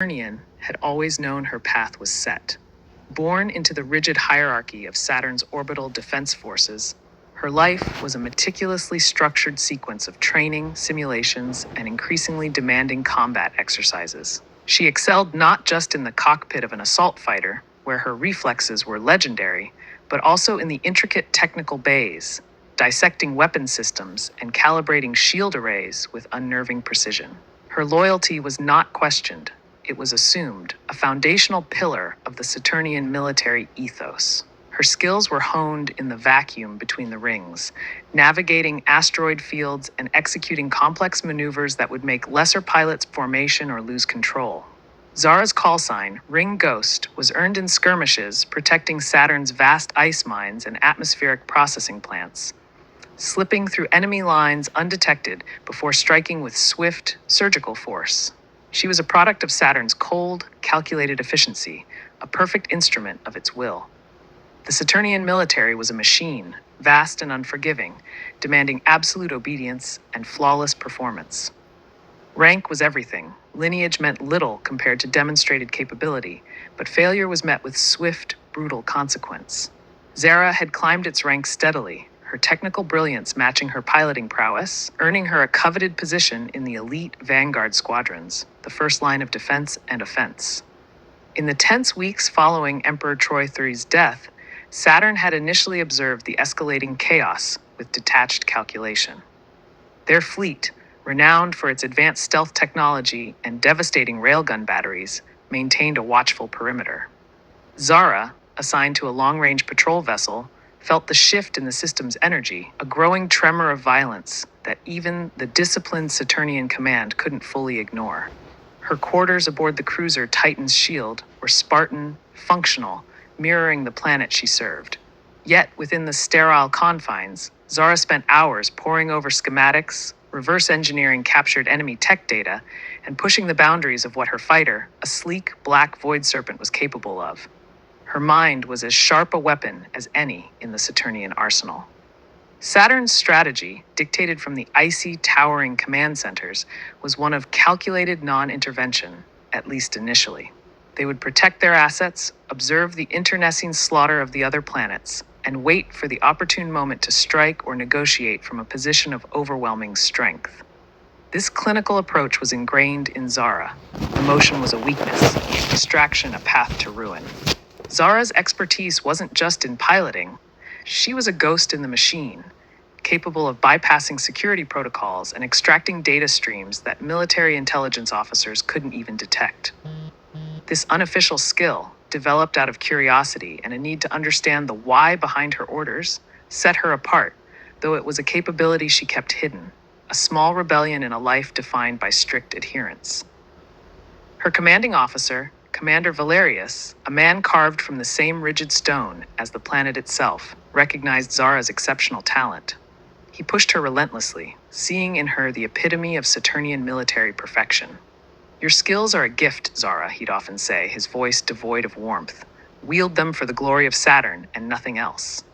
Saturnian had always known her path was set. Born into the rigid hierarchy of Saturn's orbital defense forces, her life was a meticulously structured sequence of training, simulations, and increasingly demanding combat exercises. She excelled not just in the cockpit of an assault fighter, where her reflexes were legendary, but also in the intricate technical bays, dissecting weapon systems and calibrating shield arrays with unnerving precision. Her loyalty was not questioned, it was assumed, a foundational pillar of the Saturnian military ethos. Her skills were honed in the vacuum between the rings, navigating asteroid fields and executing complex maneuvers that would make lesser pilots formation or lose control. Zara's call sign, Ring Ghost, was earned in skirmishes protecting Saturn's vast ice mines and atmospheric processing plants, slipping through enemy lines undetected before striking with swift, surgical force. She was a product of Saturn's cold, calculated efficiency, a perfect instrument of its will. The Saturnian military was a machine, vast and unforgiving, demanding absolute obedience and flawless performance. Rank was everything. Lineage meant little compared to demonstrated capability, but failure was met with swift, brutal consequence. Zara had climbed its ranks steadily, her technical brilliance matching her piloting prowess, earning her a coveted position in the elite vanguard squadrons, the first line of defense and offense. In the tense weeks following Emperor Troy III's death, Saturn had initially observed the escalating chaos with detached calculation. Their fleet, renowned for its advanced stealth technology and devastating railgun batteries, maintained a watchful perimeter. Zara, assigned to a long-range patrol vessel, felt the shift in the system's energy, a growing tremor of violence that even the disciplined Saturnian command couldn't fully ignore. Her quarters aboard the cruiser Titan's Shield were Spartan, functional, mirroring the planet she served. Yet, within the sterile confines, Zara spent hours poring over schematics, reverse engineering captured enemy tech data, and pushing the boundaries of what her fighter, a sleek black void serpent, was capable of. Her mind was as sharp a weapon as any in the Saturnian arsenal. Saturn's strategy, dictated from the icy, towering command centers, was one of calculated non-intervention, at least initially. They would protect their assets, observe the internecine slaughter of the other planets, and wait for the opportune moment to strike or negotiate from a position of overwhelming strength. This clinical approach was ingrained in Zara. Emotion was a weakness, distraction a path to ruin. Zara's expertise wasn't just in piloting. She was a ghost in the machine, capable of bypassing security protocols and extracting data streams that military intelligence officers couldn't even detect. This unofficial skill, developed out of curiosity and a need to understand the why behind her orders, set her apart, though it was a capability she kept hidden, a small rebellion in a life defined by strict adherence. Her commanding officer, Commander Valerius, a man carved from the same rigid stone as the planet itself, recognized Zara's exceptional talent. He pushed her relentlessly, seeing in her the epitome of Saturnian military perfection. "Your skills are a gift, Zara," he'd often say, his voice devoid of warmth. "Wield them for the glory of Saturn and nothing else."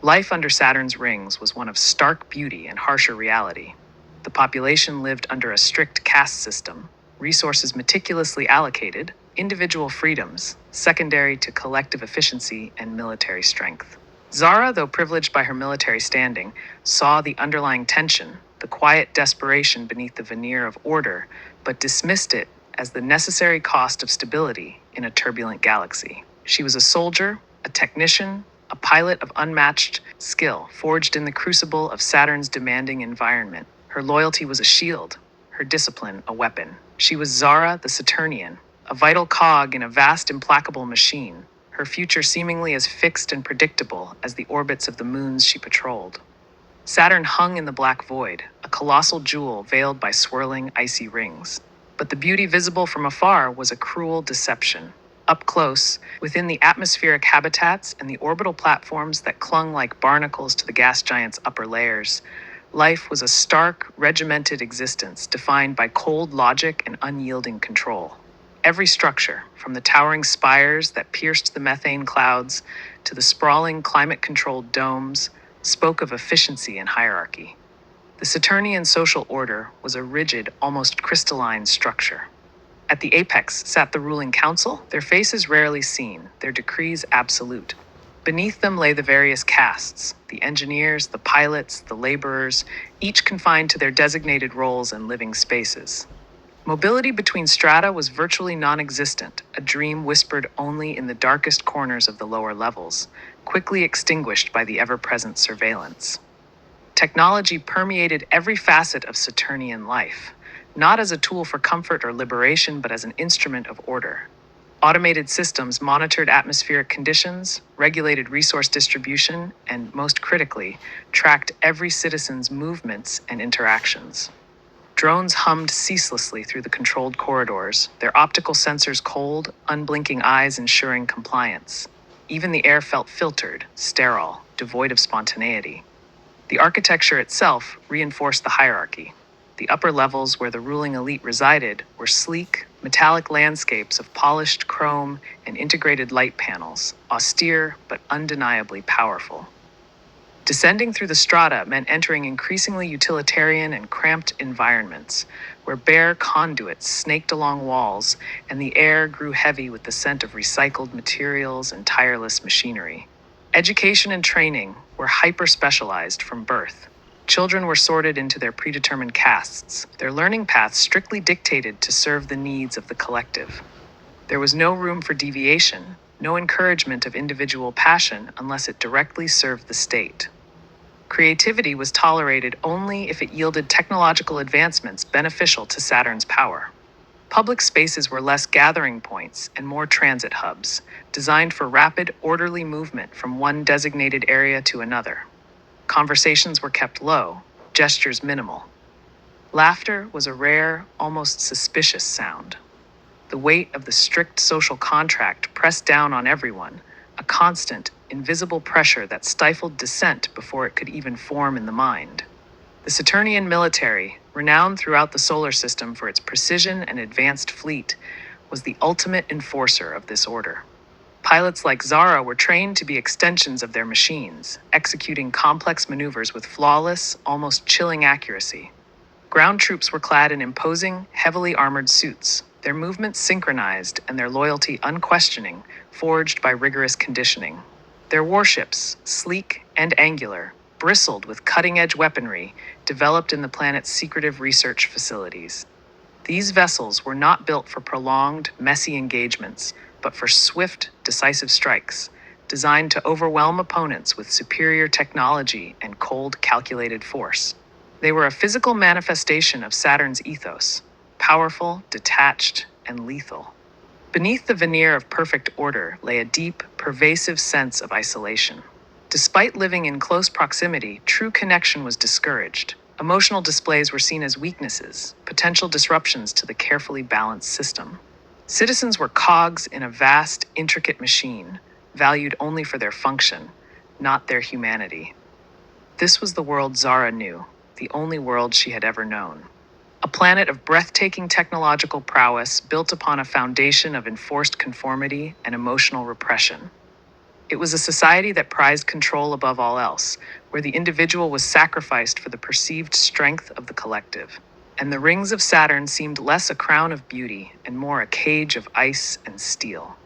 Life under Saturn's rings was one of stark beauty and harsher reality. The population lived under a strict caste system, resources meticulously allocated, individual freedoms, secondary to collective efficiency and military strength. Zara, though privileged by her military standing, saw the underlying tension, the quiet desperation beneath the veneer of order, but dismissed it as the necessary cost of stability in a turbulent galaxy. She was a soldier, a technician, a pilot of unmatched skill, forged in the crucible of Saturn's demanding environment. Her loyalty was a shield, her discipline a weapon. She was Zara the Saturnian, a vital cog in a vast, implacable machine, her future seemingly as fixed and predictable as the orbits of the moons she patrolled. Saturn hung in the black void, a colossal jewel veiled by swirling, icy rings. But the beauty visible from afar was a cruel deception. Up close, within the atmospheric habitats and the orbital platforms that clung like barnacles to the gas giant's upper layers, life was a stark, regimented existence defined by cold logic and unyielding control. Every structure, from the towering spires that pierced the methane clouds to the sprawling climate-controlled domes, spoke of efficiency and hierarchy. The Saturnian social order was a rigid, almost crystalline structure. At the apex sat the ruling council, their faces rarely seen, their decrees absolute. Beneath them lay the various castes, the engineers, the pilots, the laborers, each confined to their designated roles and living spaces. Mobility between strata was virtually non-existent, a dream whispered only in the darkest corners of the lower levels, quickly extinguished by the ever-present surveillance. Technology permeated every facet of Saturnian life, not as a tool for comfort or liberation, but as an instrument of order. Automated systems monitored atmospheric conditions, regulated resource distribution, and, most critically, tracked every citizen's movements and interactions. Drones hummed ceaselessly through the controlled corridors, their optical sensors cold, unblinking eyes ensuring compliance. Even the air felt filtered, sterile, devoid of spontaneity. The architecture itself reinforced the hierarchy. The upper levels where the ruling elite resided were sleek, metallic landscapes of polished chrome and integrated light panels, austere but undeniably powerful. Descending through the strata meant entering increasingly utilitarian and cramped environments, where bare conduits snaked along walls and the air grew heavy with the scent of recycled materials and tireless machinery. Education and training were hyper-specialized from birth. Children were sorted into their predetermined castes, their learning paths strictly dictated to serve the needs of the collective. There was no room for deviation, no encouragement of individual passion unless it directly served the state. Creativity was tolerated only if it yielded technological advancements beneficial to Saturn's power. Public spaces were less gathering points and more transit hubs, designed for rapid, orderly movement from one designated area to another. Conversations were kept low, gestures minimal. Laughter was a rare, almost suspicious sound. The weight of the strict social contract pressed down on everyone, a constant, invisible pressure that stifled dissent before it could even form in the mind. The Saturnian military, renowned throughout the solar system for its precision and advanced fleet, was the ultimate enforcer of this order. Pilots like Zara were trained to be extensions of their machines, executing complex maneuvers with flawless, almost chilling accuracy. Ground troops were clad in imposing, heavily armored suits, their movements synchronized and their loyalty unquestioning, forged by rigorous conditioning. Their warships, sleek and angular, bristled with cutting-edge weaponry developed in the planet's secretive research facilities. These vessels were not built for prolonged, messy engagements, but for swift, decisive strikes, designed to overwhelm opponents with superior technology and cold, calculated force. They were a physical manifestation of Saturn's ethos, powerful, detached, and lethal. Beneath the veneer of perfect order lay a deep, pervasive sense of isolation. Despite living in close proximity, true connection was discouraged. Emotional displays were seen as weaknesses, potential disruptions to the carefully balanced system. Citizens were cogs in a vast, intricate machine, valued only for their function, not their humanity. This was the world Zara knew, the only world she had ever known. A planet of breathtaking technological prowess built upon a foundation of enforced conformity and emotional repression. It was a society that prized control above all else, where the individual was sacrificed for the perceived strength of the collective. And the rings of Saturn seemed less a crown of beauty and more a cage of ice and steel.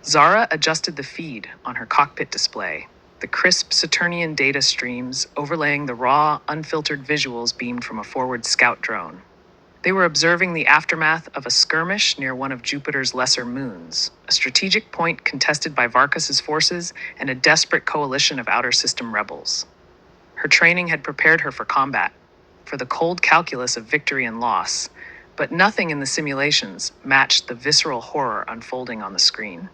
Zara adjusted the feed on her cockpit display, the crisp Saturnian data streams overlaying the raw, unfiltered visuals beamed from a forward scout drone. They were observing the aftermath of a skirmish near one of Jupiter's lesser moons, a strategic point contested by Varkus's forces and a desperate coalition of outer system rebels. Her training had prepared her for combat, for the cold calculus of victory and loss, but nothing in the simulations matched the visceral horror unfolding on the screen.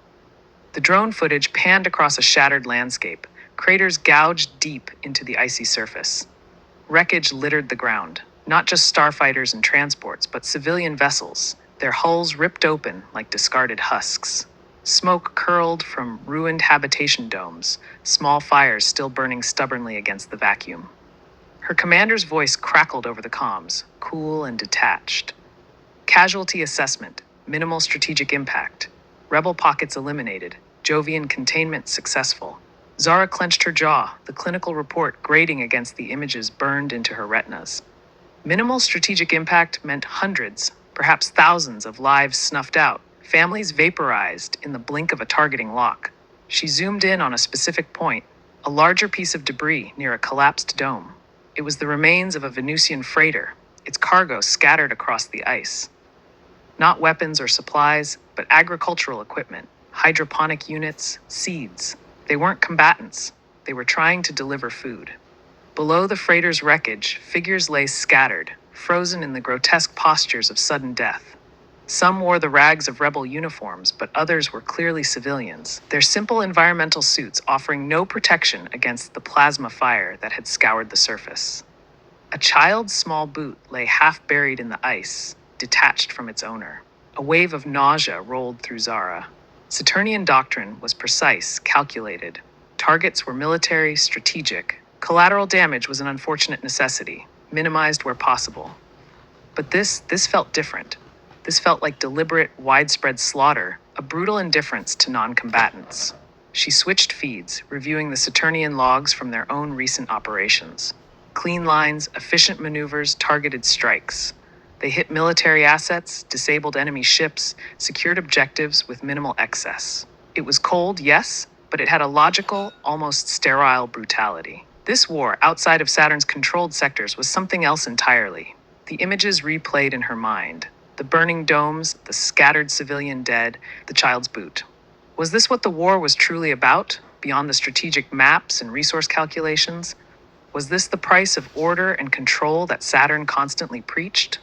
The drone footage panned across a shattered landscape, craters gouged deep into the icy surface. Wreckage littered the ground, not just starfighters and transports, but civilian vessels, their hulls ripped open like discarded husks. Smoke curled from ruined habitation domes, small fires still burning stubbornly against the vacuum. Her commander's voice crackled over the comms, cool and detached. Casualty assessment, minimal strategic impact. Rebel pockets eliminated, Jovian containment successful. Zara clenched her jaw, the clinical report grating against the images burned into her retinas. Minimal strategic impact meant hundreds, perhaps thousands of lives snuffed out, families vaporized in the blink of a targeting lock. She zoomed in on a specific point, a larger piece of debris near a collapsed dome. It was the remains of a Venusian freighter, its cargo scattered across the ice. Not weapons or supplies, but agricultural equipment, hydroponic units, seeds. They weren't combatants. They were trying to deliver food. Below the freighter's wreckage, figures lay scattered, frozen in the grotesque postures of sudden death. Some wore the rags of rebel uniforms, but others were clearly civilians, their simple environmental suits offering no protection against the plasma fire that had scoured the surface. A child's small boot lay half buried in the ice, detached from its owner. A wave of nausea rolled through Zara. Saturnian doctrine was precise, calculated. Targets were military, strategic. Collateral damage was an unfortunate necessity, minimized where possible. But this felt different. This felt like deliberate, widespread slaughter, a brutal indifference to non-combatants. She switched feeds, reviewing the Saturnian logs from their own recent operations. Clean lines, efficient maneuvers, targeted strikes. They hit military assets, disabled enemy ships, secured objectives with minimal excess. It was cold, yes, but it had a logical, almost sterile brutality. This war, outside of Saturn's controlled sectors, was something else entirely. The images replayed in her mind. The burning domes, the scattered civilian dead, the child's boot. Was this what the war was truly about, beyond the strategic maps and resource calculations? Was this the price of order and control that Saturn constantly preached?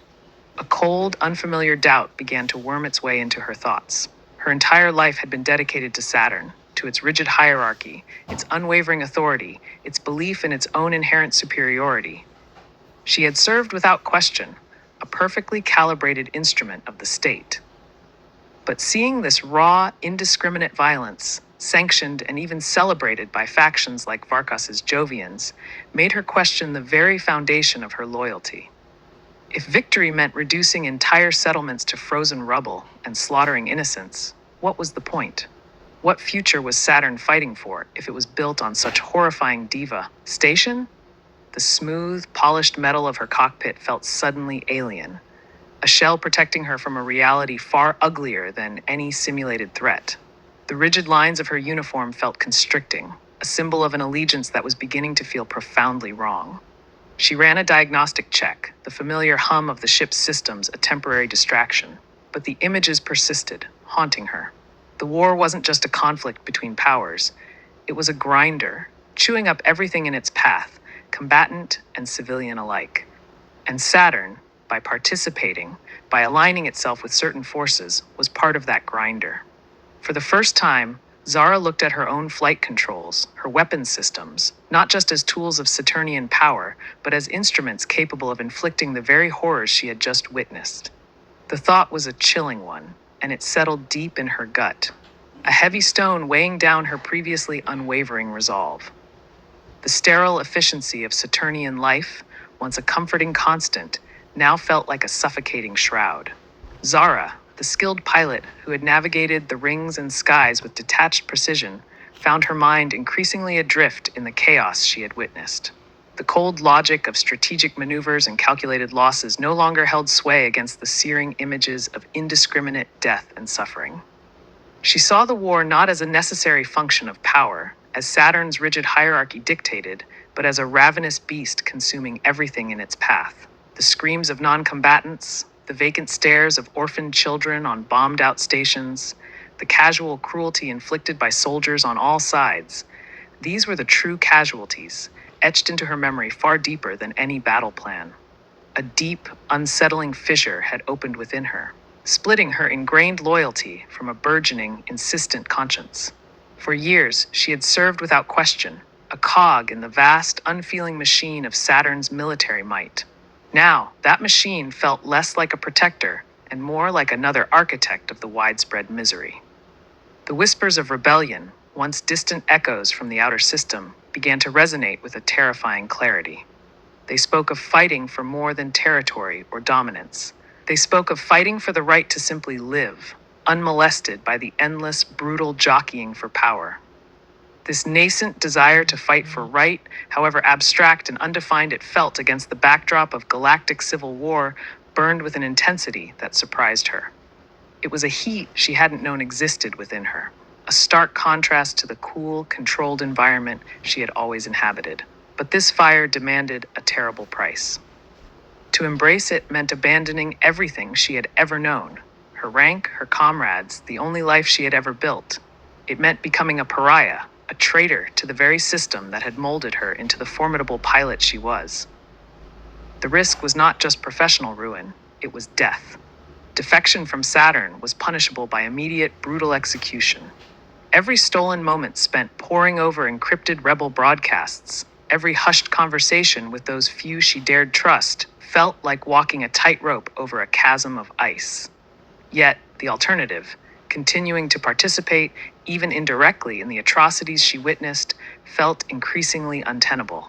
A cold, unfamiliar doubt began to worm its way into her thoughts. Her entire life had been dedicated to Saturn, to its rigid hierarchy, its unwavering authority, its belief in its own inherent superiority. She had served without question, a perfectly calibrated instrument of the state. But seeing this raw, indiscriminate violence, sanctioned and even celebrated by factions like Varkas's Jovians, made her question the very foundation of her loyalty. If victory meant reducing entire settlements to frozen rubble and slaughtering innocents, what was the point? What future was Saturn fighting for if it was built on such horrifying diva? Station? The smooth, polished metal of her cockpit felt suddenly alien, a shell protecting her from a reality far uglier than any simulated threat. The rigid lines of her uniform felt constricting, a symbol of an allegiance that was beginning to feel profoundly wrong. She ran a diagnostic check, the familiar hum of the ship's systems a temporary distraction. But the images persisted, haunting her. The war wasn't just a conflict between powers. It was a grinder, chewing up everything in its path, combatant and civilian alike. And Saturn, by participating, by aligning itself with certain forces, was part of that grinder. For the first time, Zara looked at her own flight controls, her weapons systems, not just as tools of Saturnian power, but as instruments capable of inflicting the very horrors she had just witnessed. The thought was a chilling one, and it settled deep in her gut, a heavy stone weighing down her previously unwavering resolve. The sterile efficiency of Saturnian life, once a comforting constant, now felt like a suffocating shroud. Zara, the skilled pilot who had navigated the rings and skies with detached precision, found her mind increasingly adrift in the chaos she had witnessed. The cold logic of strategic maneuvers and calculated losses no longer held sway against the searing images of indiscriminate death and suffering. She saw the war not as a necessary function of power, as Saturn's rigid hierarchy dictated, but as a ravenous beast consuming everything in its path. The screams of non-combatants, the vacant stares of orphaned children on bombed-out stations, the casual cruelty inflicted by soldiers on all sides. These were the true casualties, etched into her memory far deeper than any battle plan. A deep, unsettling fissure had opened within her, splitting her ingrained loyalty from a burgeoning, insistent conscience. For years, she had served without question, a cog in the vast, unfeeling machine of Saturn's military might. Now, that machine felt less like a protector and more like another architect of the widespread misery. The whispers of rebellion, once distant echoes from the outer system, began to resonate with a terrifying clarity. They spoke of fighting for more than territory or dominance. They spoke of fighting for the right to simply live, unmolested by the endless, brutal jockeying for power. This nascent desire to fight for right, however abstract and undefined it felt against the backdrop of galactic civil war, burned with an intensity that surprised her. It was a heat she hadn't known existed within her, a stark contrast to the cool, controlled environment she had always inhabited. But this fire demanded a terrible price. To embrace it meant abandoning everything she had ever known: her rank, her comrades, the only life she had ever built. It meant becoming a pariah, a traitor to the very system that had molded her into the formidable pilot she was. The risk was not just professional ruin, it was death. Defection from Saturn was punishable by immediate, brutal execution. Every stolen moment spent poring over encrypted rebel broadcasts, every hushed conversation with those few she dared trust, felt like walking a tightrope over a chasm of ice. Yet, the alternative, continuing to participate, even indirectly, in the atrocities she witnessed, felt increasingly untenable.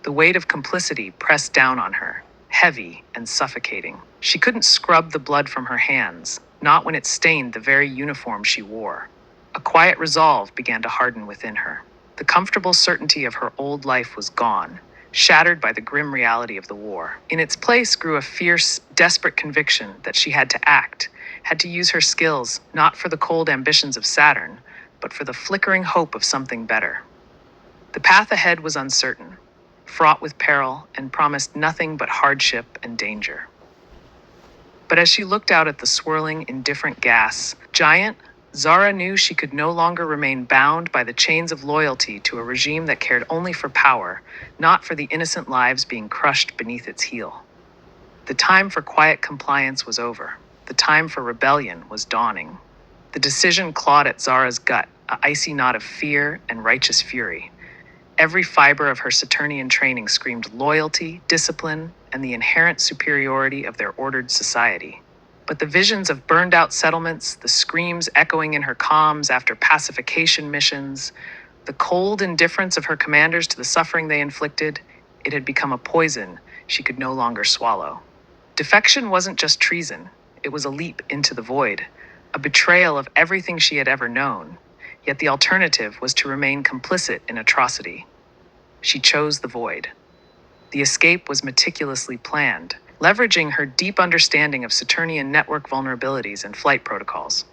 The weight of complicity pressed down on her, heavy and suffocating. She couldn't scrub the blood from her hands, not when it stained the very uniform she wore. A quiet resolve began to harden within her. The comfortable certainty of her old life was gone, shattered by the grim reality of the war. In its place grew a fierce, desperate conviction that she had to act, had to use her skills, not for the cold ambitions of Saturn, but for the flickering hope of something better. The path ahead was uncertain, fraught with peril, and promised nothing but hardship and danger. But as she looked out at the swirling, indifferent gas giant, Zara knew she could no longer remain bound by the chains of loyalty to a regime that cared only for power, not for the innocent lives being crushed beneath its heel. The time for quiet compliance was over. The time for rebellion was dawning. The decision clawed at Zara's gut, an icy knot of fear and righteous fury. Every fiber of her Saturnian training screamed loyalty, discipline, and the inherent superiority of their ordered society. But the visions of burned-out settlements, the screams echoing in her comms after pacification missions, the cold indifference of her commanders to the suffering they inflicted, it had become a poison she could no longer swallow. Defection wasn't just treason, it was a leap into the void, a betrayal of everything she had ever known. Yet the alternative was to remain complicit in atrocity. She chose the void. The escape was meticulously planned, leveraging her deep understanding of Saturnian network vulnerabilities and flight protocols.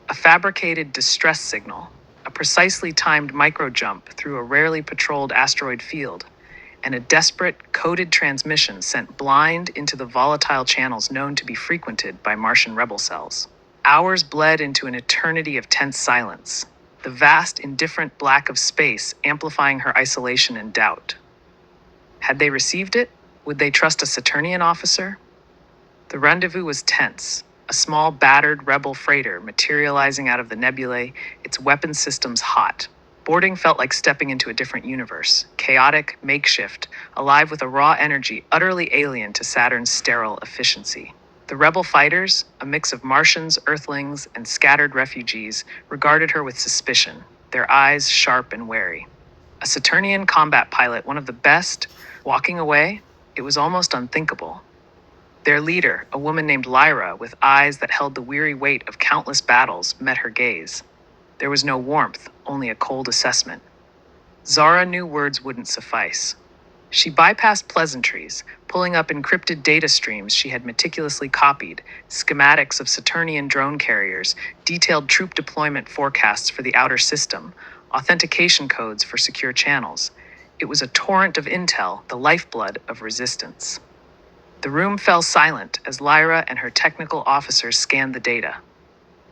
A fabricated distress signal, a precisely timed micro-jump through a rarely patrolled asteroid field, and a desperate, coded transmission sent blind into the volatile channels known to be frequented by Martian rebel cells. Hours bled into an eternity of tense silence, the vast, indifferent black of space amplifying her isolation and doubt. Had they received it? Would they trust a Saturnian officer? The rendezvous was tense, a small, battered rebel freighter materializing out of the nebulae, its weapon systems hot. Boarding felt like stepping into a different universe, chaotic, makeshift, alive with a raw energy utterly alien to Saturn's sterile efficiency. The rebel fighters, a mix of Martians, Earthlings, and scattered refugees, regarded her with suspicion, their eyes sharp and wary. A Saturnian combat pilot, one of the best, walking away? It was almost unthinkable. Their leader, a woman named Lyra, with eyes that held the weary weight of countless battles, met her gaze. There was no warmth, only a cold assessment. Zara knew words wouldn't suffice. She bypassed pleasantries, pulling up encrypted data streams she had meticulously copied, schematics of Saturnian drone carriers, detailed troop deployment forecasts for the outer system, authentication codes for secure channels. It was a torrent of intel, the lifeblood of resistance. The room fell silent as Lyra and her technical officers scanned the data.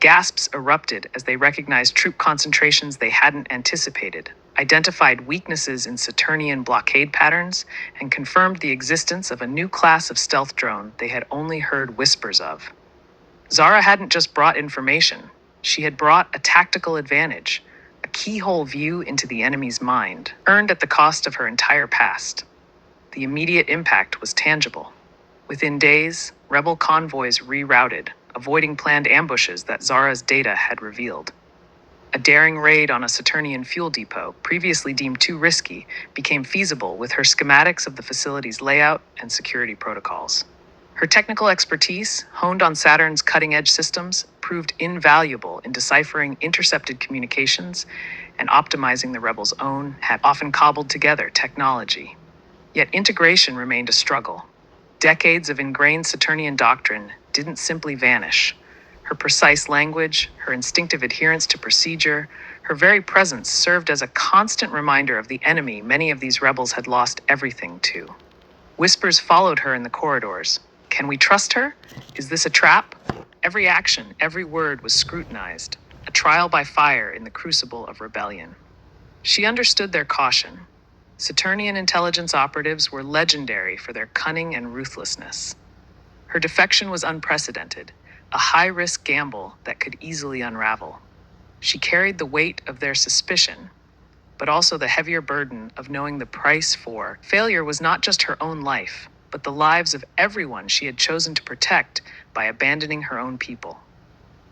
Gasps erupted as they recognized troop concentrations they hadn't anticipated, identified weaknesses in Saturnian blockade patterns, and confirmed the existence of a new class of stealth drone they had only heard whispers of. Zara hadn't just brought information, she had brought a tactical advantage, a keyhole view into the enemy's mind, earned at the cost of her entire past. The immediate impact was tangible. Within days, rebel convoys rerouted, avoiding planned ambushes that Zara's data had revealed. A daring raid on a Saturnian fuel depot, previously deemed too risky, became feasible with her schematics of the facility's layout and security protocols. Her technical expertise, honed on Saturn's cutting-edge systems, proved invaluable in deciphering intercepted communications and optimizing the rebels' own, had often cobbled together technology. Yet integration remained a struggle. Decades of ingrained Saturnian doctrine didn't simply vanish. Her precise language, her instinctive adherence to procedure, her very presence served as a constant reminder of the enemy many of these rebels had lost everything to. Whispers followed her in the corridors. Can we trust her? Is this a trap? Every action, every word was scrutinized, a trial by fire in the crucible of rebellion. She understood their caution. Saturnian intelligence operatives were legendary for their cunning and ruthlessness. Her defection was unprecedented, a high-risk gamble that could easily unravel. She carried the weight of their suspicion, but also the heavier burden of knowing the price for failure was not just her own life, but the lives of everyone she had chosen to protect by abandoning her own people.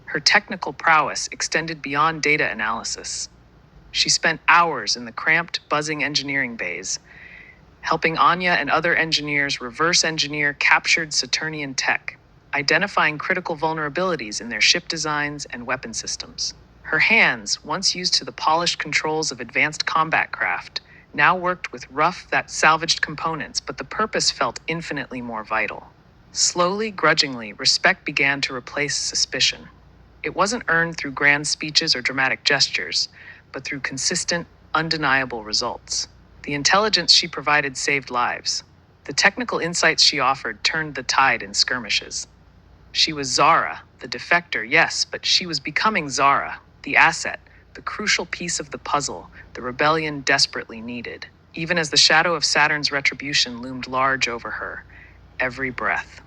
Her technical prowess extended beyond data analysis. She spent hours in the cramped, buzzing engineering bays, helping Anya and other engineers reverse engineer captured Saturnian tech, identifying critical vulnerabilities in their ship designs and weapon systems. Her hands, once used to the polished controls of advanced combat craft, now worked with rough, that salvaged components, but the purpose felt infinitely more vital. Slowly, grudgingly, respect began to replace suspicion. It wasn't earned through grand speeches or dramatic gestures, but through consistent, undeniable results. The intelligence she provided saved lives. The technical insights she offered turned the tide in skirmishes. She was Zara, the defector, yes, but she was becoming Zara, the asset, the crucial piece of the puzzle the rebellion desperately needed, even as the shadow of Saturn's retribution loomed large over her, every breath.